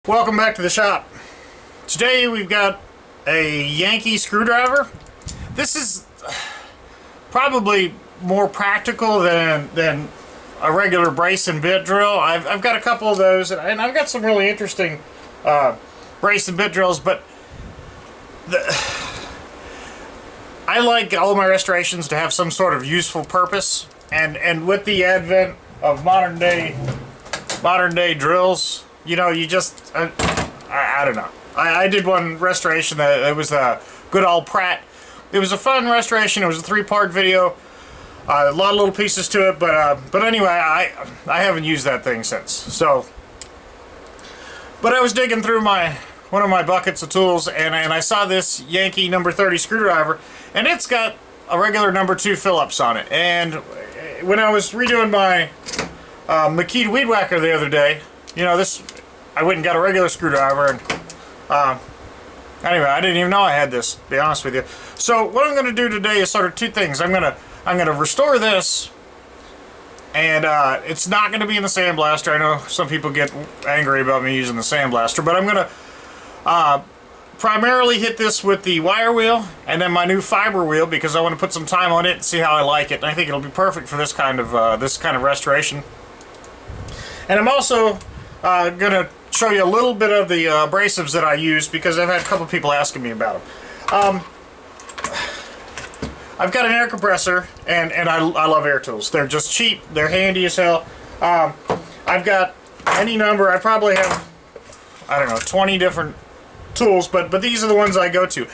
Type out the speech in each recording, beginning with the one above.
Welcome back to the shop. Today we've got a Yankee screwdriver. This is probably more practical than a regular brace and bit drill. I've got a couple of those, and I've got some really interesting brace and bit drills, but I like all my restorations to have some sort of useful purpose, and with the advent of modern day drills, you know, you just I don't know. I did one restoration that it was a good old Pratt. It was a fun restoration. It was a 3-part video, a lot of little pieces to it, but anyway, I haven't used that thing since. So, but I was digging through one of my buckets of tools, and I saw this Yankee number 30 screwdriver, and it's got a regular number 2 Phillips on it. And when I was redoing my McKee weed whacker the other day, you know, I went and got a regular screwdriver, and anyway, I didn't even know I had this, to be honest with you. So what I'm going to do today is sort of two things. I'm going to restore this, and it's not going to be in the sandblaster. I know some people get angry about me using the sandblaster, but I'm going to primarily hit this with the wire wheel and then my new fiber wheel, because I want to put some time on it and see how I like it. And I think it'll be perfect for this kind of restoration. And I'm also going to show you a little bit of the abrasives that I use, because I've had a couple people asking me about them. I've got an air compressor, and I love air tools. They're just cheap. They're handy as hell. I've got any number. I probably have, I don't know, 20 different tools, but these are the ones I go to.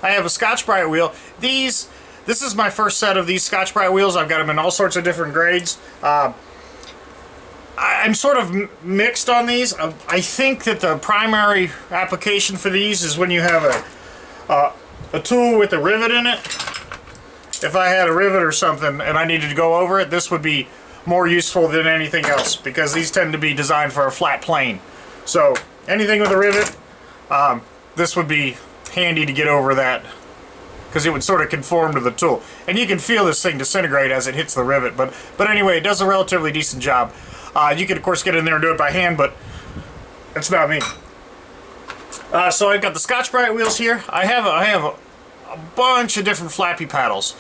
I have a Scotch-Brite wheel. This is my first set of these Scotch-Brite wheels. I've got them in all sorts of different grades. I'm sort of mixed on these. I think that the primary application for these is when you have a tool with a rivet in it. If I had a rivet or something and I needed to go over it, this would be more useful than anything else, because these tend to be designed for a flat plane. So anything with a rivet, this would be handy to get over that, because it would sort of conform to the tool. And you can feel this thing disintegrate as it hits the rivet, but anyway, it does a relatively decent job. You can, of course, get in there and do it by hand, but it's not me. So I've got the Scotch-Brite wheels here. I have a bunch of different flappy paddles.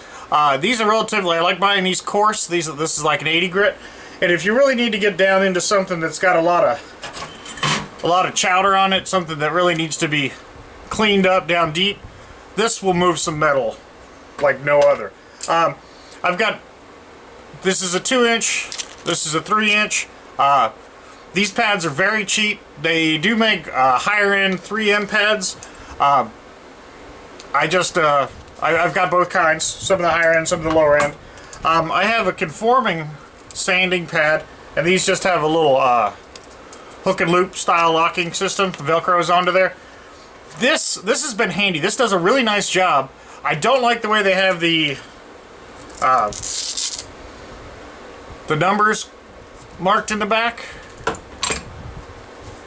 These are relatively, I like buying these coarse. This is like an 80 grit. And if you really need to get down into something that's got a lot of chowder on it, something that really needs to be cleaned up down deep, this will move some metal like no other. This is a 2-inch. This is a 3-inch. These pads are very cheap. They do make higher end 3M pads. I've got both kinds. Some of the higher end, some of the lower end. I have a Conforming Sanding Pad, and these just have a little hook and loop style locking system. Velcro's onto there. This has been handy. This does a really nice job. I don't like the way they have the numbers marked in the back.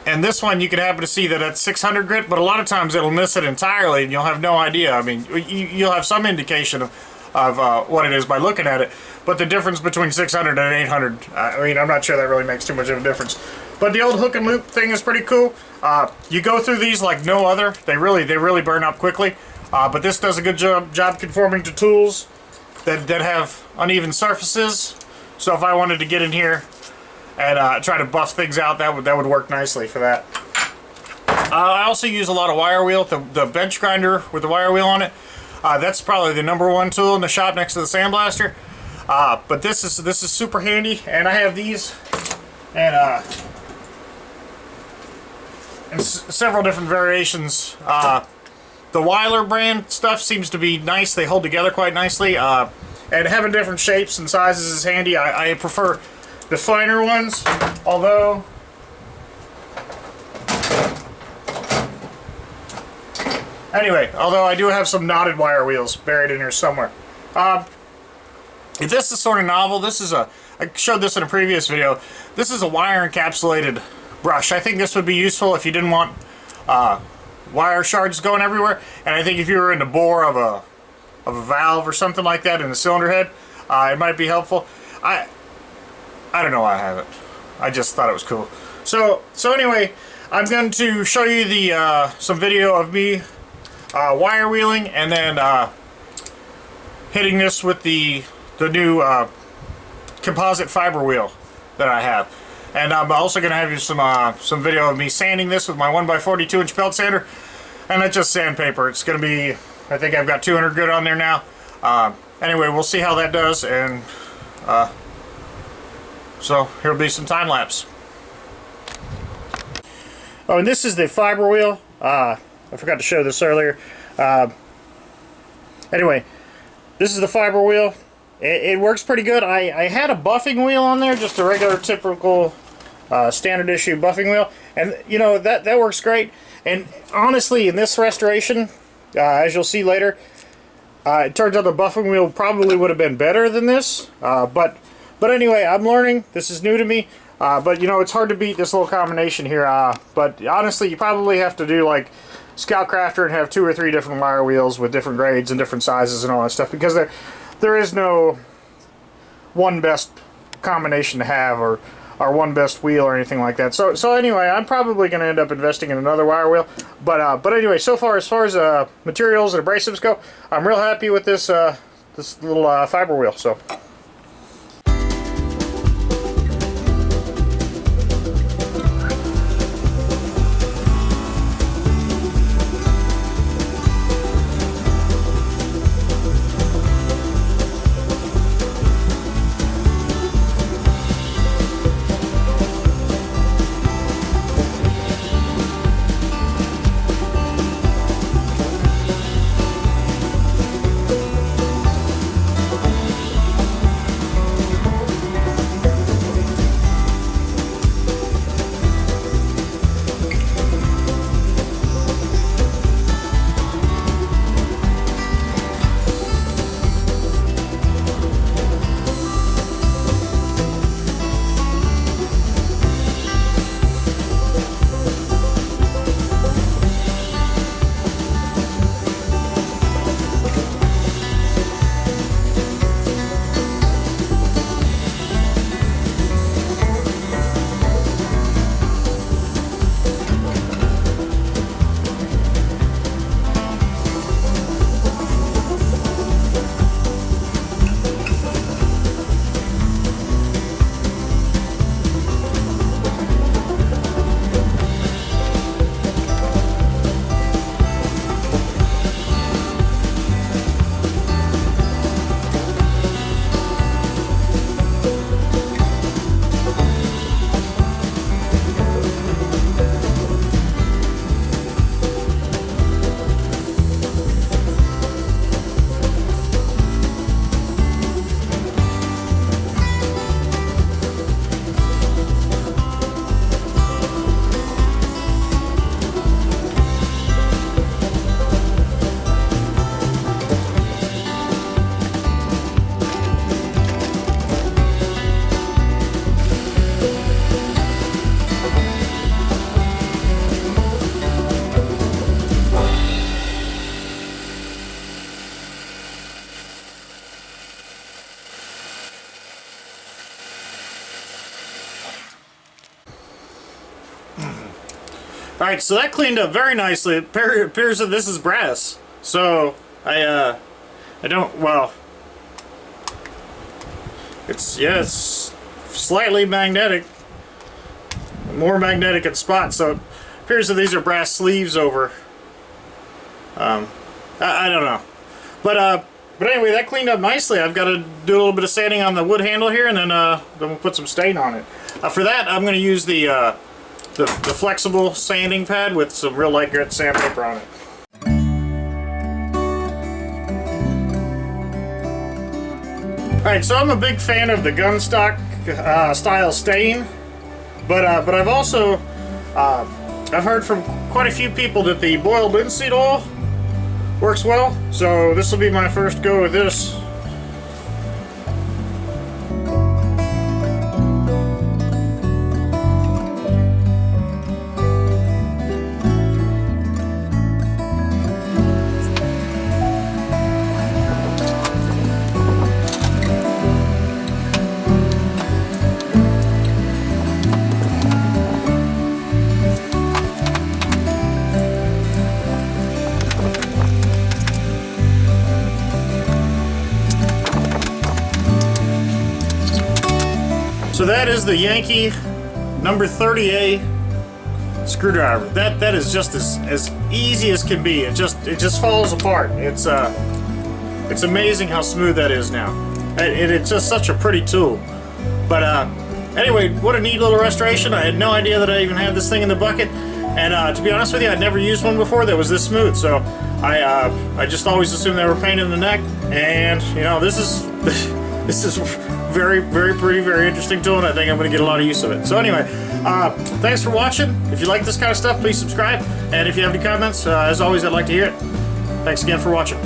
And this one, you can happen to see that it's 600 grit, but a lot of times it'll miss it entirely and you'll have no idea. I mean, you'll have some indication of what it is by looking at it, but the difference between 600 and 800, I mean, I'm not sure that really makes too much of a difference. But the old hook and loop thing is pretty cool. You go through these like no other. They really burn up quickly. But this does a good job conforming to tools that have uneven surfaces. So if I wanted to get in here and try to buff things out, that would work nicely for that. I also use a lot of wire wheel, the bench grinder with the wire wheel on it. That's probably the number 1 tool in the shop next to the sandblaster. But this is super handy, and I have these and several different variations. The Weiler brand stuff seems to be nice. They hold together quite nicely. And having different shapes and sizes is handy. I prefer the finer ones, although I do have some knotted wire wheels buried in here somewhere. This is sort of novel. I showed this in a previous video. This is a wire encapsulated brush. I think this would be useful if you didn't want wire shards going everywhere. And I think if you were in the bore of a valve or something like that in the cylinder head, it might be helpful. I don't know why I have it. I just thought it was cool. So anyway, I'm going to show you the some video of me wire wheeling, and then hitting this with the new composite fiber wheel that I have. And I'm also going to have you some video of me sanding this with my 1x42 inch belt sander, and that's just sandpaper. It's going to be, I think I've got 200 grit on there now. Anyway, we'll see how that does, and so here'll be some time lapse. Oh, and this is the fiber wheel. I forgot to show this earlier. Anyway, this is the fiber wheel. It works pretty good. I had a buffing wheel on there, just a regular, typical, standard issue buffing wheel, and you know that works great. And honestly, in this restoration, as you'll see later, it turns out the buffing wheel probably would have been better than this. But anyway, I'm learning. This is new to me. But you know, it's hard to beat this little combination here. But honestly, you probably have to do like Scout Crafter and have 2 or 3 different wire wheels with different grades and different sizes and all that stuff, because there is no one best combination to have, or one best wheel or anything like that. So anyway, I'm probably going to end up investing in another wire wheel. But anyway, so far as materials and abrasives go, I'm real happy with this this little fiber wheel. So. Alright, so that cleaned up very nicely. It appears that this is brass. So, I don't, well, it's slightly magnetic. More magnetic in spots, so it appears that these are brass sleeves over. I don't know. But anyway, that cleaned up nicely. I've got to do a little bit of sanding on the wood handle here, and then we'll put some stain on it. For that, I'm going to use the flexible sanding pad with some real light grit sandpaper on it. Alright, so I'm a big fan of the gun stock style stain, but I've also I've heard from quite a few people that the boiled linseed oil works well, so this will be my first go with this. So that is the Yankee number 30A screwdriver. That is just as easy as can be. It just falls apart. It's amazing how smooth that is now. It's just such a pretty tool. But anyway, what a neat little restoration. I had no idea that I even had this thing in the bucket. And to be honest with you, I'd never used one before that was this smooth. So I just always assumed they were a pain in the neck. And you know, this is very, very pretty, very interesting tool, and I think I'm going to get a lot of use of it. So anyway, thanks for watching. If you like this kind of stuff, please subscribe. And if you have any comments, as always, I'd like to hear it. Thanks again for watching.